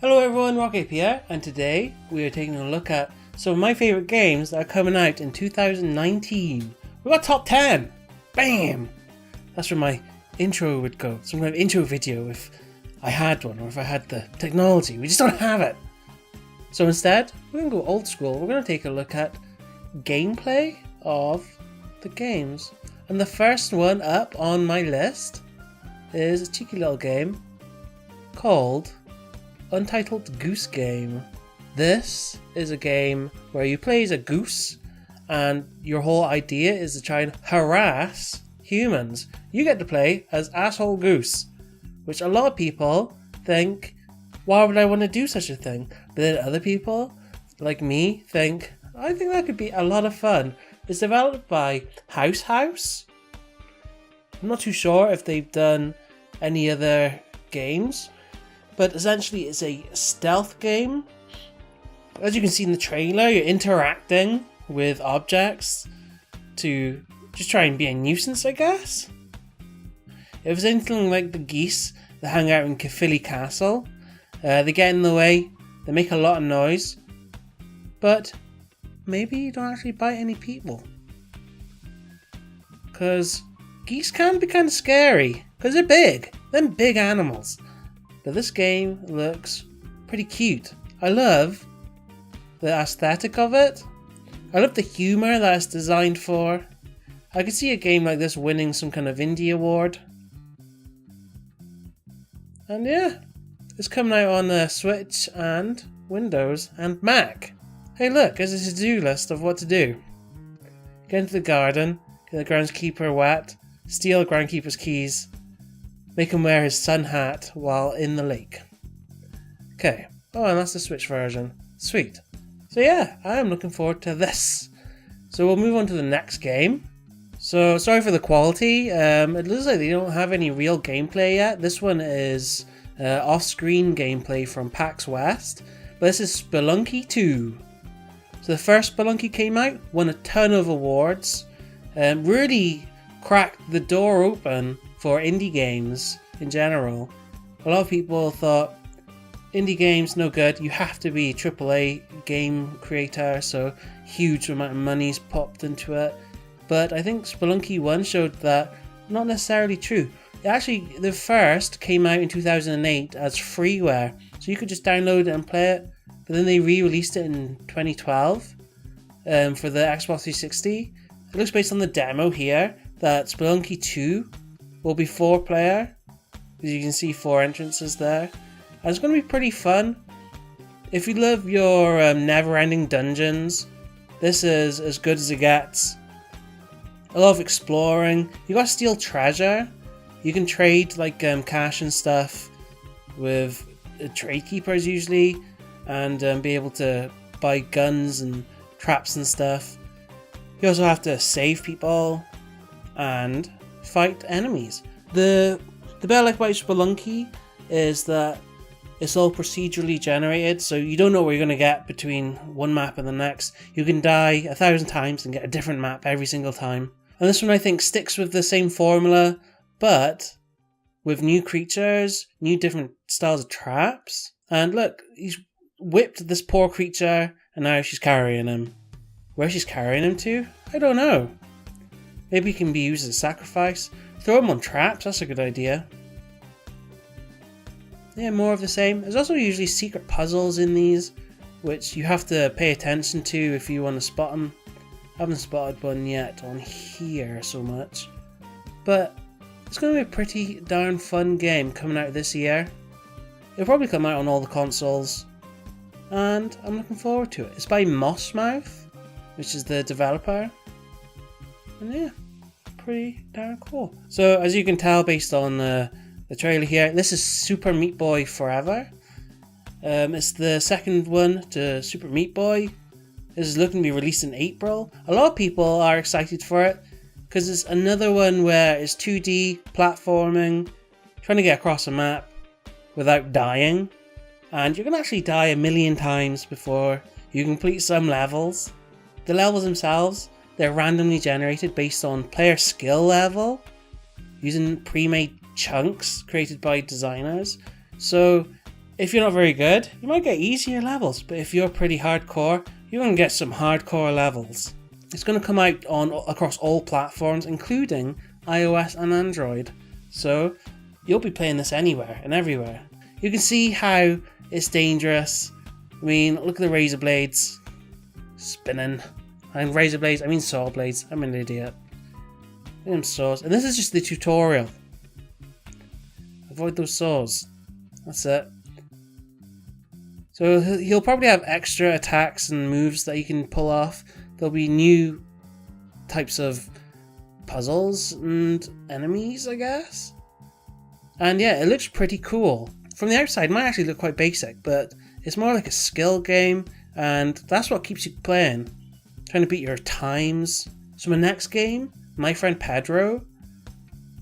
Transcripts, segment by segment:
Hello everyone, Rockape here, and today we are taking a look at some of my favourite games that are coming out in 2019. We got top 10! Bam! That's where my intro would go, some kind of intro video if I had one, or if I had the technology. We just don't have it! So instead, we're going to go old school. We're going to take a look at gameplay of the games. And the first one up on my list is a cheeky little game called Untitled Goose Game. This is a game where you play as a goose and your whole idea is to try and harass humans. You get to play as asshole goose, which a lot of people think, why would I want to do such a thing? But then other people, like me, I think that could be a lot of fun. It's developed by House. I'm not too sure if they've done any other games, but essentially it's a stealth game. As you can see in the trailer, you're interacting with objects to just try and be a nuisance, I guess. If it's anything like the geese that hang out in Caerphilly Castle, they get in the way, they make a lot of noise, but maybe you don't actually bite any people. Because geese can be kind of scary, because they're big. They're big animals. But this game looks pretty cute. I love the aesthetic of it. I love the humour that it's designed for. I could see a game like this winning some kind of indie award. And yeah, it's coming out on the Switch and Windows and Mac. Hey look, there's a to-do list of what to do. Get into the garden, get the groundskeeper wet, steal the groundskeeper's keys, make him wear his sun hat while in the lake. Okay. Oh, and that's the Switch version. Sweet. So yeah, I am looking forward to this. So we'll move on to the next game. So sorry for the quality. It looks like they don't have any real gameplay yet. This one is off-screen gameplay from PAX West. But this is Spelunky 2. So the first Spelunky came out, won a ton of awards. Really cracked the door open for indie games in general. A lot of people thought indie games no good, you have to be a AAA game creator, so huge amount of money's popped into it. But I think Spelunky 1 showed that not necessarily true. The first came out in 2008 as freeware, so you could just download it and play it, but then they re-released it in 2012 for the Xbox 360. It looks based on the demo here that Spelunky 2 will be 4-player, as you can see 4 entrances there, and it's going to be pretty fun. If you love your never-ending dungeons, this is as good as it gets. A lot of exploring. You got to steal treasure. You can trade like cash and stuff with trade keepers usually, and be able to buy guns and traps and stuff. You also have to save people and fight enemies. The bit I like about Spelunky is that it's all procedurally generated, so you don't know what you're going to get between one map and the next. You can die 1,000 times and get a different map every single time. And this one I think sticks with the same formula, but with new creatures, new different styles of traps. And look, he's whipped this poor creature and now she's carrying him. Where she's carrying him to? I don't know. Maybe he can be used as a sacrifice. Throw him on traps, that's a good idea. Yeah, more of the same. There's also usually secret puzzles in these, which you have to pay attention to if you want to spot them. I haven't spotted one yet on here so much. But it's going to be a pretty darn fun game coming out this year. It'll probably come out on all the consoles, and I'm looking forward to it. It's by Mossmouth, which is the developer. And yeah, pretty darn cool. So as you can tell based on the trailer here, this is Super Meat Boy Forever. It's the second one to Super Meat Boy. This is looking to be released in April. A lot of people are excited for it because it's another one where it's 2D platforming, trying to get across a map without dying. And you're going to actually die 1,000,000 times before you complete some levels. The levels themselves, they're randomly generated based on player skill level, using pre-made chunks created by designers. So If you're not very good, you might get easier levels, but if you're pretty hardcore, you're going to get some hardcore levels. It's going to come out across all platforms, including iOS and Android. So you'll be playing this anywhere and everywhere. You can see how it's dangerous. I mean, look at the razor blades spinning. And razor blades, I mean saw blades. I'm an idiot. Look at them saws. And this is just the tutorial. Avoid those saws. That's it. So he'll probably have extra attacks and moves that you can pull off. There'll be new types of puzzles and enemies, I guess. And yeah, it looks pretty cool. From the outside, it might actually look quite basic, but it's more like a skill game, and that's what keeps you playing. Trying to beat your times. So my next game, My Friend Pedro.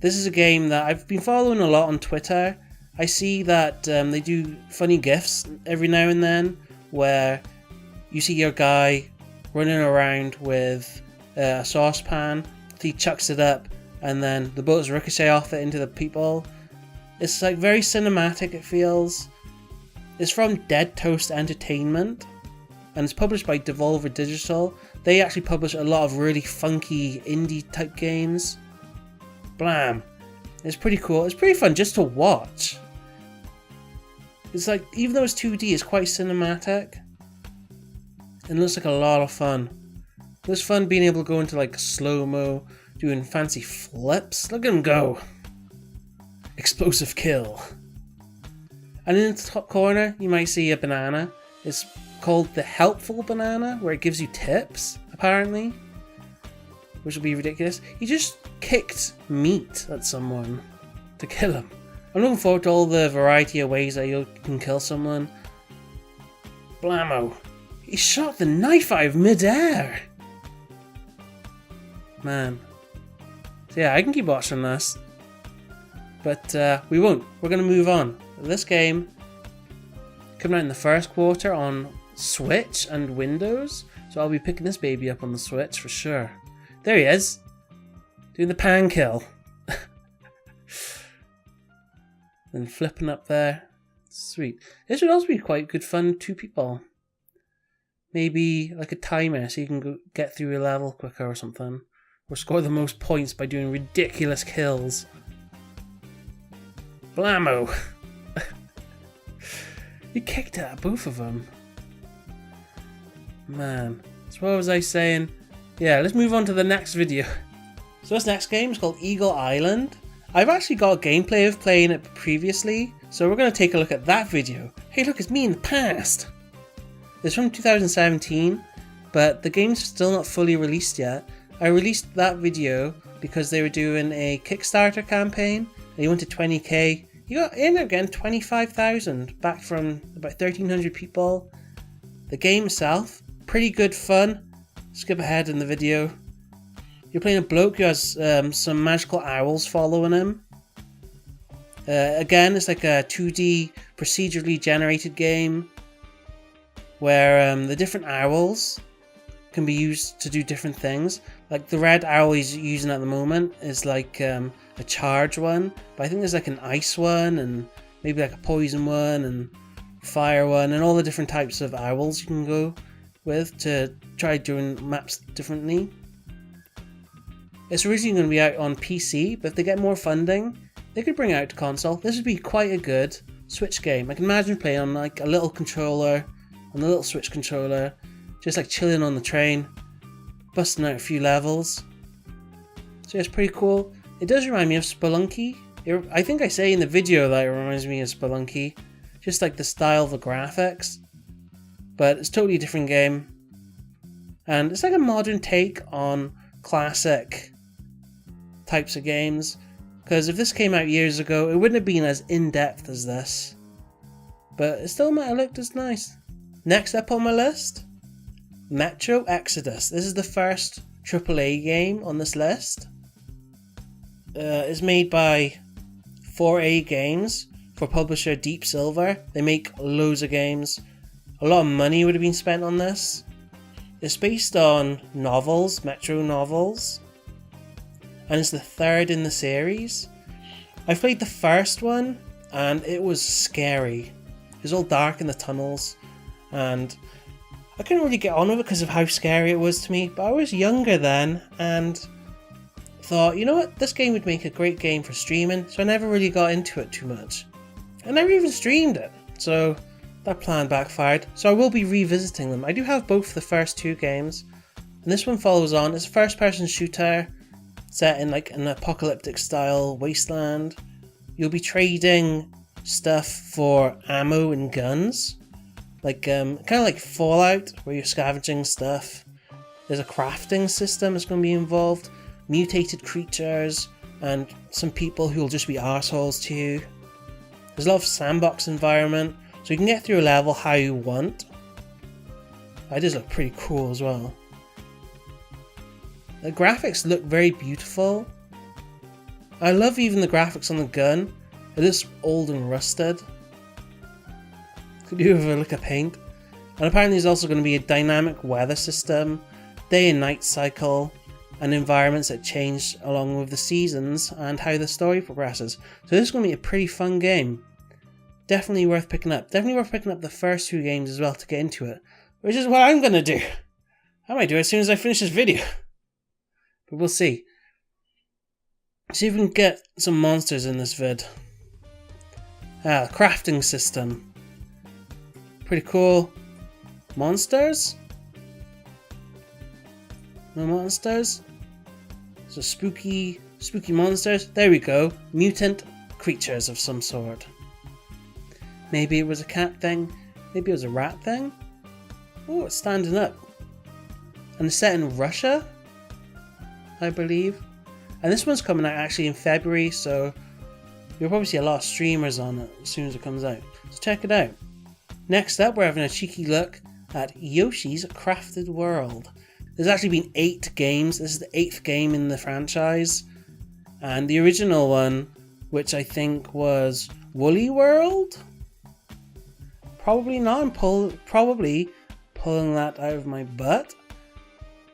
This is a game that I've been following a lot on Twitter. I see that they do funny GIFs every now and then where you see your guy running around with a saucepan. He chucks it up and then the bullets ricochet off it into the people. It's like very cinematic, it feels. It's from Dead Toast Entertainment and it's published by Devolver Digital. They actually publish a lot of really funky indie type games. Blam. It's pretty cool. It's pretty fun just to watch. It's like, even though it's 2D, it's quite cinematic. And it looks like a lot of fun. It was fun being able to go into like slow-mo, doing fancy flips. Look at him go. Explosive kill. And in the top corner, you might see a banana. It's called the helpful banana, where it gives you tips, apparently. Which would be ridiculous. He just kicked meat at someone to kill him. I'm looking forward to all the variety of ways that you can kill someone. Blammo. He shot the knife out of midair. Man. So yeah, I can keep watching this. But we won't. We're going to move on. This game coming out in the first quarter on Switch and Windows. So I'll be picking this baby up on the Switch for sure. There he is. Doing the pan kill. Then flipping up there. Sweet. This would also be quite good fun, 2 people. Maybe like a timer so you can get through a level quicker or something. Or score the most points by doing ridiculous kills. Blammo! You kicked it at both of them. Man. So what was I saying? Yeah, let's move on to the next video. So this next game is called Eagle Island. I've actually got gameplay of playing it previously, so we're going to take a look at that video. Hey look, it's me in the past! It's from 2017, but the game's still not fully released yet. I released that video because they were doing a Kickstarter campaign, and he wanted 20k. He got in again 25,000, back from about 1,300 people. The game itself, pretty good fun. Skip ahead in the video. You're playing a bloke who has some magical owls following him. Again, it's like a 2D procedurally generated game where the different owls can be used to do different things. Like the red owl he's using at the moment is like a charge one, but I think there's like an ice one and maybe like a poison one and fire one and all the different types of owls you can go with to try doing maps differently. It's originally going to be out on PC, but if they get more funding, they could bring it out to console. This would be quite a good Switch game. I can imagine playing on like a little controller, on the little Switch controller, just like chilling on the train, busting out a few levels. So it's pretty cool. It does remind me of Spelunky. I think I say in the video that it reminds me of Spelunky, just like the style of the graphics, but it's a totally different game. And it's like a modern take on classic types of games, because if this came out years ago it wouldn't have been as in-depth as this, but it still might have looked as nice. Next up on my list, Metro Exodus. This is the first AAA game on this list. It's made by 4A Games for publisher Deep Silver. They make loads of games. A lot of money would have been spent on this. It's based on novels, Metro novels, and it's the third in the series. I played the first one and it was scary. It was all dark in the tunnels, and I couldn't really get on with it because of how scary it was to me, but I was younger then and thought, you know what, this game would make a great game for streaming, so I never really got into it too much. I never even streamed it, so that plan backfired, so I will be revisiting them. I do have both the first 2 games, and this one follows on. It's a first-person shooter set in like an apocalyptic style wasteland. You'll be trading stuff for ammo and guns, like kind of like Fallout, where you're scavenging stuff. There's a crafting system that's going to be involved, mutated creatures, and some people who will just be arseholes to you. There's a lot of sandbox environment, so you can get through a level how you want. That does look pretty cool as well. The graphics look very beautiful. I love even the graphics on the gun. It looks old and rusted. Could do with a lick of paint. And apparently there's also going to be a dynamic weather system, day and night cycle, and environments that change along with the seasons and how the story progresses. So this is going to be a pretty fun game. Definitely worth picking up. Definitely worth picking up the first 2 games as well to get into it. Which is what I'm going to do. I might do it as soon as I finish this video. But we'll see. See if we can get some monsters in this vid. Crafting system. Pretty cool. Monsters? No monsters? So spooky monsters. There we go. Mutant creatures of some sort. Maybe it was a cat thing. Maybe it was a rat thing. Oh, it's standing up. And it's set in Russia, I believe. And this one's coming out actually in February, so you'll probably see a lot of streamers on it as soon as it comes out. So check it out. Next up, we're having a cheeky look at Yoshi's Crafted World. There's actually been 8 games. This is the 8th game in the franchise. And the original one, which I think was Woolly World? Probably not. I'm probably pulling that out of my butt.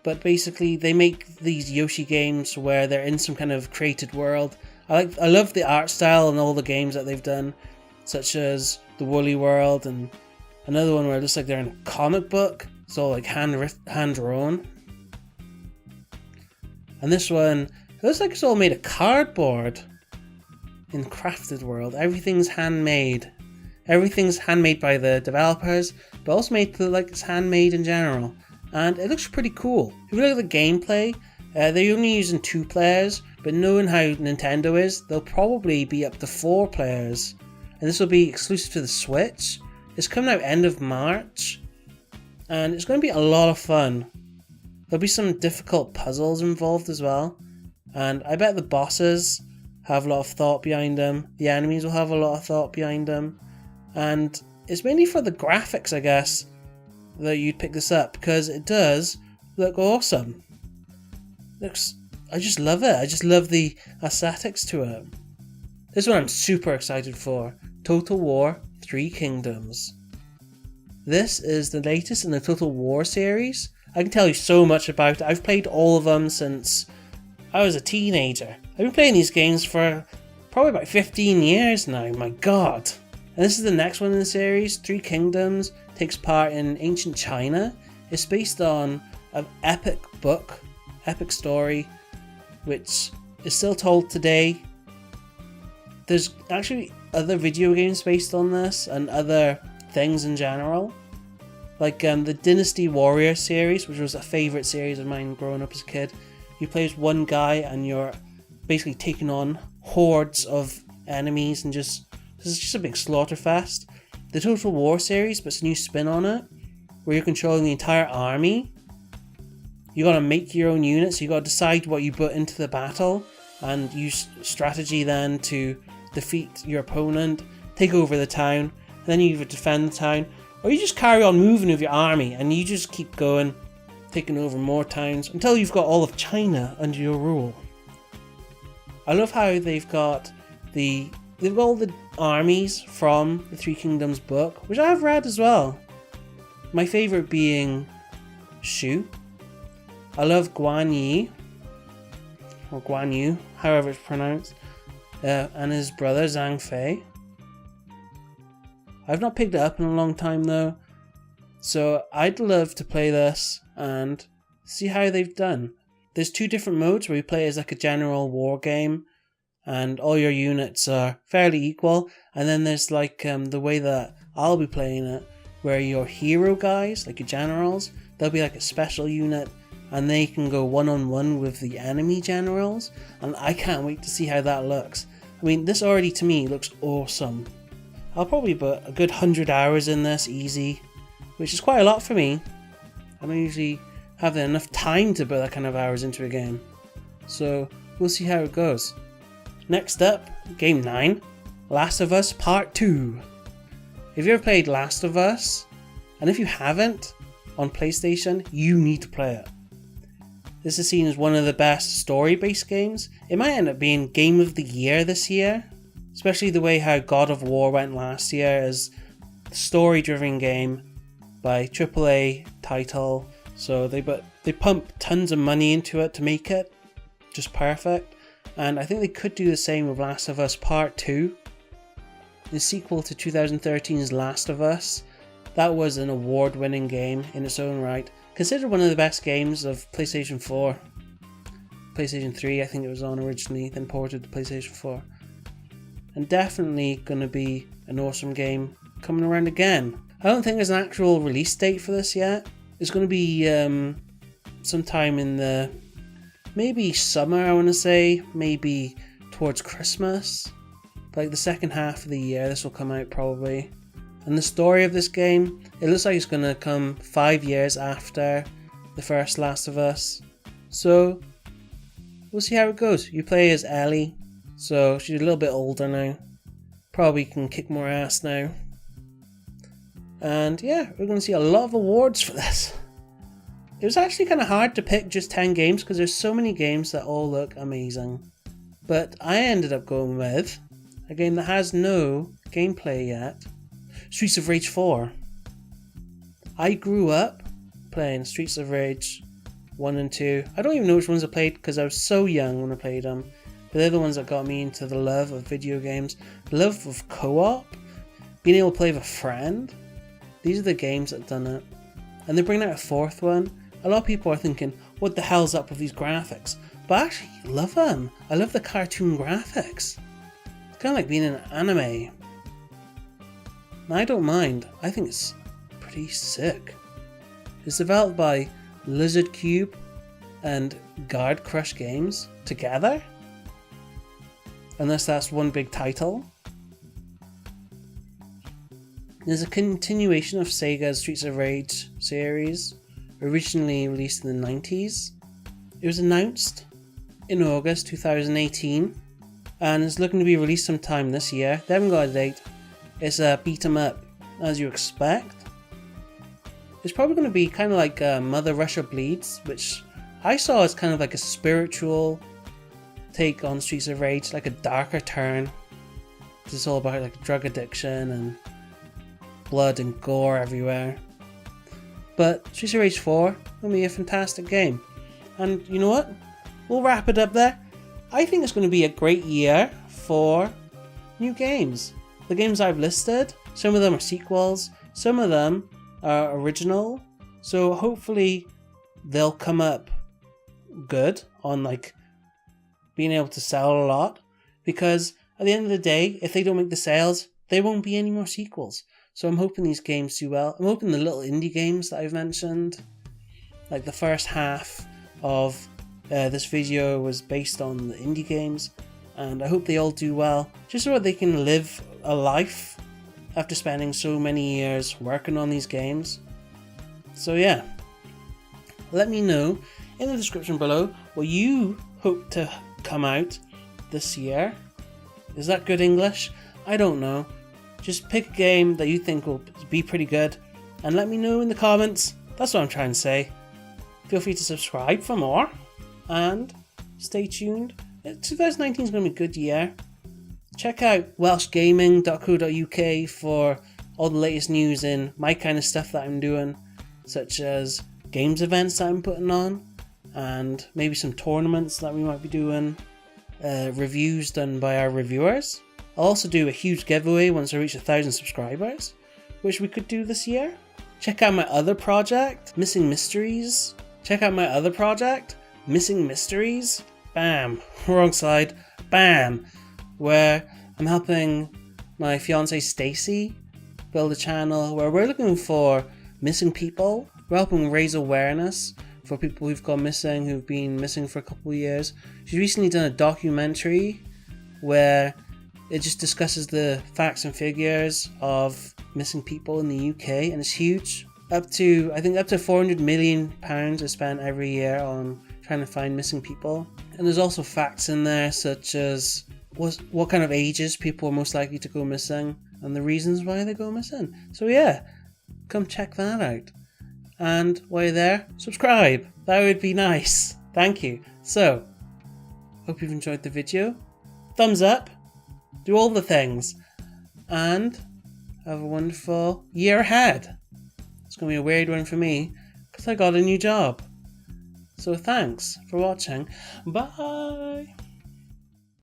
But basically, they make these Yoshi games where they're in some kind of created world. I love the art style and all the games that they've done, such as the Woolly World and another one where it looks like they're in a comic book. It's all like hand drawn. And this one, it looks like it's all made of cardboard. In Crafted World, everything's handmade. Everything's handmade by the developers, but also made to look like it's handmade in general. And it looks pretty cool. If you look at the gameplay, they're only using 2 players, but knowing how Nintendo is, they'll probably be up to 4 players. And this will be exclusive to the Switch. It's coming out end of March, and it's going to be a lot of fun. There'll be some difficult puzzles involved as well, and I bet the bosses have a lot of thought behind them. The enemies will have a lot of thought behind them, and it's mainly for the graphics, I guess, that you'd pick this up, because it does look awesome. I just love it. I just love the aesthetics to it. This one I'm super excited for. Total War 3 Kingdoms. This is the latest in the Total War series. I can tell you so much about it. I've played all of them since I was a teenager. I've been playing these games for probably about 15 years now, my god. And this is the next one in the series. 3 Kingdoms takes part in ancient China. It's based on an epic book, epic story, which is still told today. There's actually other video games based on this and other things in general. Like the Dynasty Warrior series, which was a favourite series of mine growing up as a kid. You play as one guy and you're basically taking on hordes of enemies and this is just a big slaughter fest. The Total War series puts a new spin on it, where you're controlling the entire army. You gotta make your own units, you gotta decide what you put into the battle, and use strategy then to defeat your opponent, take over the town, and then you either defend the town, or you just carry on moving with your army, and you just keep going, taking over more towns, until you've got all of China under your rule. I love how they've got all the armies from the 3 Kingdoms book, which I've read as well. My favourite being Shu. I love Guan Yi, or Guan Yu, however it's pronounced, and his brother Zhang Fei. I've not picked it up in a long time though, so I'd love to play this and see how they've done. There's 2 different modes where you play as like a general war game and all your units are fairly equal, and then there's like the way that I'll be playing it, where your hero guys, like your generals, they'll be like a special unit and they can go one-on-one with the enemy generals, and I can't wait to see how that looks. I mean, this already to me looks awesome. I'll probably put a good 100 hours in this easy, which is quite a lot for me. I don't usually have enough time to put that kind of hours into a game, so we'll see how it goes. Next up, Game 9, Last of Us Part 2. If you ever played Last of Us, and if you haven't, on PlayStation, you need to play it. This is seen as one of the best story-based games. It might end up being Game of the Year this year, especially the way how God of War went last year as a story-driven game by AAA title. So they pump tons of money into it to make it just perfect. And I think they could do the same with Last of Us Part 2. The sequel to 2013's Last of Us. That was an award-winning game in its own right. Considered one of the best games of PlayStation 4. PlayStation 3 I think it was on originally, then ported to PlayStation 4. And definitely going to be an awesome game coming around again. I don't think there's an actual release date for this yet. It's going to be sometime in the maybe summer, I want to say, maybe towards Christmas. Like the second half of the year this will come out probably. And the story of this game, it looks like it's going to come 5 years after the first Last of Us. So we'll see how it goes. You play as Ellie, so she's a little bit older now. Probably can kick more ass now. And yeah, we're going to see a lot of awards for this. It was actually kind of hard to pick just 10 games because there's so many games that all look amazing. But I ended up going with a game that has no gameplay yet. Streets of Rage 4. I grew up playing Streets of Rage 1 and 2. I don't even know which ones I played because I was so young when I played them. But they're the ones that got me into the love of video games. The love of co-op. Being able to play with a friend. These are the games that have done it. And they're bringing out a 4th one. A lot of people are thinking, what the hell's up with these graphics? But I actually love them. I love the cartoon graphics. It's kind of like being in an anime. I don't mind. I think it's pretty sick. It's developed by Lizard Cube and Guard Crush Games together. Unless that's one big title. There's a continuation of Sega's Streets of Rage series, originally released in the 90s. It was announced in August 2018 and is looking to be released sometime this year. They haven't got a date. It's a beat 'em up, as you expect. It's probably going to be kind of like Mother Russia Bleeds, which I saw as kind of like a spiritual take on Streets of Rage, like a darker turn. It's all about like drug addiction and blood and gore everywhere. But Streets of Rage 4 will be a fantastic game. And you know what? We'll wrap it up there. I think it's going to be a great year for new games. The games I've listed, some of them are sequels, some of them are original, so hopefully they'll come up good on like being able to sell a lot, because at the end of the day, if they don't make the sales, there won't be any more sequels. So I'm hoping these games do well. I'm hoping the little indie games that I've mentioned, like the first half of this video was based on the indie games, and I hope they all do well, just so that they can live a life after spending so many years working on these games. So yeah, let me know in the description below what you hope to come out this year. Is that good English? I don't know. Just pick a game that you think will be pretty good and let me know in the comments. That's what I'm trying to say. Feel free to subscribe for more and stay tuned. 2019 is going to be a good year. Check out welshgaming.co.uk for all the latest news in my kind of stuff that I'm doing, such as games events that I'm putting on, and maybe some tournaments that we might be doing, reviews done by our reviewers. I'll also do a huge giveaway once I reach 1,000 subscribers, which we could do this year. Check out my other project, Missing Mysteries. Check out my other project, Missing Mysteries. Bam. Wrong side. Bam. Where I'm helping my fiance Stacy build a channel where we're looking for missing people. We're helping raise awareness for people who've gone missing, who've been missing for a couple of years. She's recently done a documentary where it just discusses the facts and figures of missing people in the UK, and it's huge. I think up to £400 million is spent every year on trying to find missing people. And there's also facts in there such as what kind of ages people are most likely to go missing and the reasons why they go missing. So yeah, come check that out. And while you're there, subscribe. That would be nice. Thank you. So, hope you've enjoyed the video. Thumbs up. Do all the things. And have a wonderful year ahead. It's going to be a weird one for me because I got a new job. So thanks for watching. Bye.